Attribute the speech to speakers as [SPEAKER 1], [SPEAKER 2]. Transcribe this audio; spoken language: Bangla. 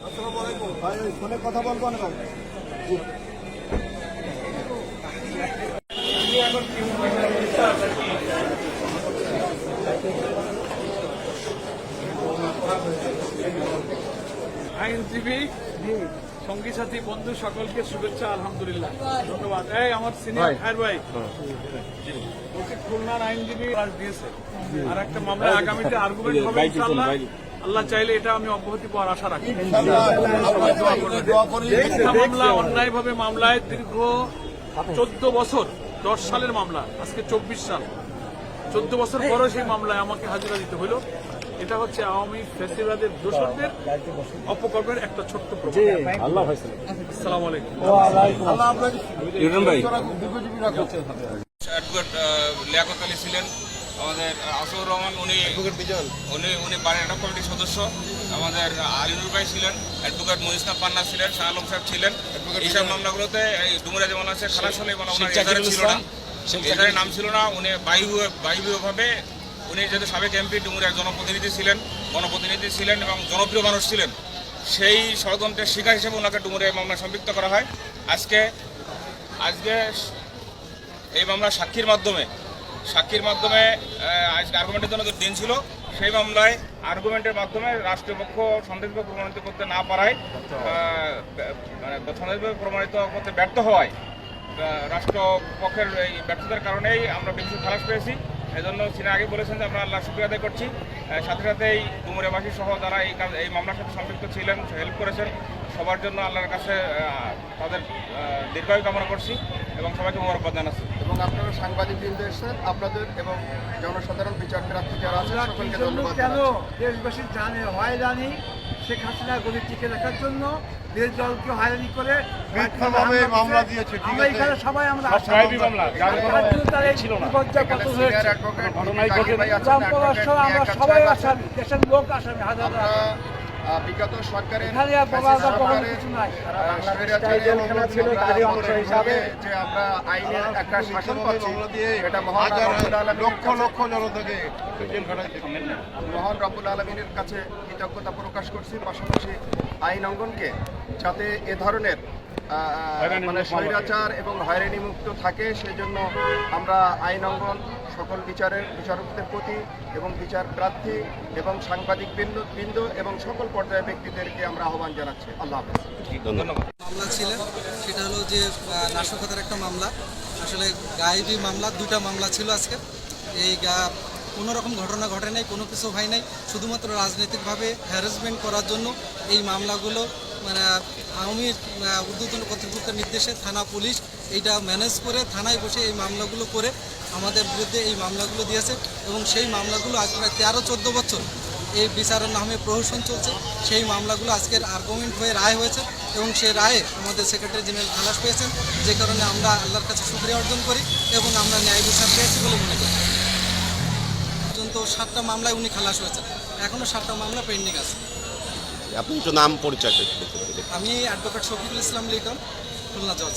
[SPEAKER 1] আসসালামু আলাইকুম ভাই, ওই ফোনে কথা বলবো না ভাই।
[SPEAKER 2] আইনজীবী সঙ্গী সাথী বন্ধু সকলকে শুভেচ্ছা, আলহামদুলিল্লাহ, ধন্যবাদ। এই আমার সিনিয়র ভাই বলছি খুলনার আইনজীবী দিয়েছে আর একটা মামলা আগামীতে আর্গুমেন্ট হবে ইনশাআল্লাহ। আল্লাহ চাইলে এটা আমি অব্যাহতি পাওয়ার আশা রাখি। মিথ্যা মামলা, অন্যায়ভাবে মামলায় দীর্ঘ 14 বছর, 10 সালের মামলা, আজকে 24 সাল, 14 বছর পরে সেই মামলায় আমাকে হাজিরা দিতে হলো। এটা হচ্ছে আওয়ামী ফ্যাসিবাদের দোষরদের অপকর্মের একটা ছোট্ট প্রমাণ। আসসালামু আলাইকুম।
[SPEAKER 3] অ্যাডভোকেট লিয়াকত আলী ছিলেন, আমাদের আসিফুর রহমান উনি বারেন্টা কমিটির সদস্য, আমাদের আলিনুর ভাই ছিলেন, অ্যাডভোকেট মহিউদ্দিন পান্না ছিলেন, শাহ আলম সাহেব ছিলেন। এইসব মামলাগুলোতে এই ডুমুরিয়া যেমন আছে খালাস হলে এখানে ছিল না, এখানে নাম ছিল না। উনি বায়ুভাবে উনি যেহেতু সাবেক এমপি, ডুমুরিয়ার জনপ্রতিনিধি ছিলেন এবং জনপ্রিয় মানুষ ছিলেন, সেই ষড়যন্ত্রের শিকার হিসেবে ওনাকে ডুমুরিয়া মামলা সম্পৃক্ত করা হয়। আজকে এই মামলা সাক্ষীর মাধ্যমে আজকে আর্গুমেন্টের জন্য যে দিন ছিল, সেই মামলায় আর্গুমেন্টের মাধ্যমে রাষ্ট্রপক্ষ সন্দেহভাবে প্রমাণিত করতে না পারায়, সন্দেহভাবে প্রমাণিত করতে ব্যর্থ হওয়ায়, রাষ্ট্রপক্ষের এই ব্যর্থতার কারণেই আমরা বেশি খালাস পেয়েছি। এই জন্য তিনি আগে বলেছেন যে আমরা আল্লাহ শুকরিয়া আদায় করছি। সাথে সাথেই ডুমুরিয়াবাসী সহ যারা এই মামলার সাথে সম্পৃক্ত ছিলেন, হেল্প করেছেন, সবার জন্য আল্লাহর কাছে তাদের দীর্ঘায়ু কামনা করছি এবং সবাইকে মোবারকবাদ জানাচ্ছি।
[SPEAKER 1] এবং আপনারা সাংবাদিকবৃন্দ এসেছেন, আপনাদের এবং জনসাধারণ বিচার প্রার্থী যারা আছেন সকলকে ধন্যবাদ।
[SPEAKER 4] কেন দেশবাসী জানে হয়রানি, শেখ হাসিনা গদি টিকে রাখার জন্য দেশ দলকে হয়রানি করে
[SPEAKER 1] মিথ্যাভাবে মামলা দিয়েছে। ঠিক আছে,
[SPEAKER 4] এখানে সবাই আমরা আমরা সবাই আসামি, দেশের লোক আসামি, হাজার
[SPEAKER 1] বিগত সরকারের
[SPEAKER 4] কিছু নাই।
[SPEAKER 1] যে আমরা আইনের একটা শাসন পাচ্ছি, এটা মহান লক্ষ জনতাকে মহান রব্বুল আলমিনের কাছে কৃতজ্ঞতা প্রকাশ করছি। পাশাপাশি আইন অঙ্গনকে যাতে এ ধরনের স্বৈরাচার এবং হয়রানি মুক্ত থাকে, সেই জন্য আমরা আইন অঙ্গন সকল বিচারকদের প্রতি এবং বিচার প্রার্থী এবং সাংবাদিক বৃন্দ এবং সকল পর্যায়ের ব্যক্তিদেরকে আমরা আহ্বান জানাচ্ছি। আল্লাহ হাফেজ।
[SPEAKER 3] ধন্যবাদ।
[SPEAKER 5] মামলা ছিল সেটা হলো যে নাশকতার একটা মামলা, আসলে গায়েবী মামলা, 2টা মামলা ছিল আজকে। এই কোনো রকম ঘটনা ঘটে নাই, কোনো কিছু হয় নাই, শুধুমাত্র রাজনৈতিকভাবে হ্যারাসমেন্ট করার জন্য এই মামলাগুলো আওয়ামী ঊর্ধ্বতন কর্তৃপক্ষের নির্দেশে থানা পুলিশ এইটা ম্যানেজ করে থানায় বসে এই মামলাগুলো করে আমাদের বিরুদ্ধে এই মামলাগুলো দিয়েছে এবং সেই মামলাগুলো আজ প্রায় 13-14 বছর এই বিচারের নামে প্রহসন চলছে। সেই মামলাগুলো আজকের আর্গুমেন্ট হয়ে রায় হয়েছে এবং সেই রায়ে আমাদের সেক্রেটারি জেনারেল খালাস পেয়েছেন, যে কারণে আমরা আল্লাহর কাছে শুকরিয়া অর্জন করি এবং আমরা ন্যায় বিচার পেয়েছি বলে মনে করি। পর্যন্ত 7টা মামলায় উনি খালাস হয়েছেন, এখনও 7টা মামলা পেন্ডিং আছে।
[SPEAKER 6] আপনি একটু নাম পরিচয়।
[SPEAKER 5] আমি অ্যাডভোকেট শফিকুল ইসলাম লিটন, খুলনা জজ।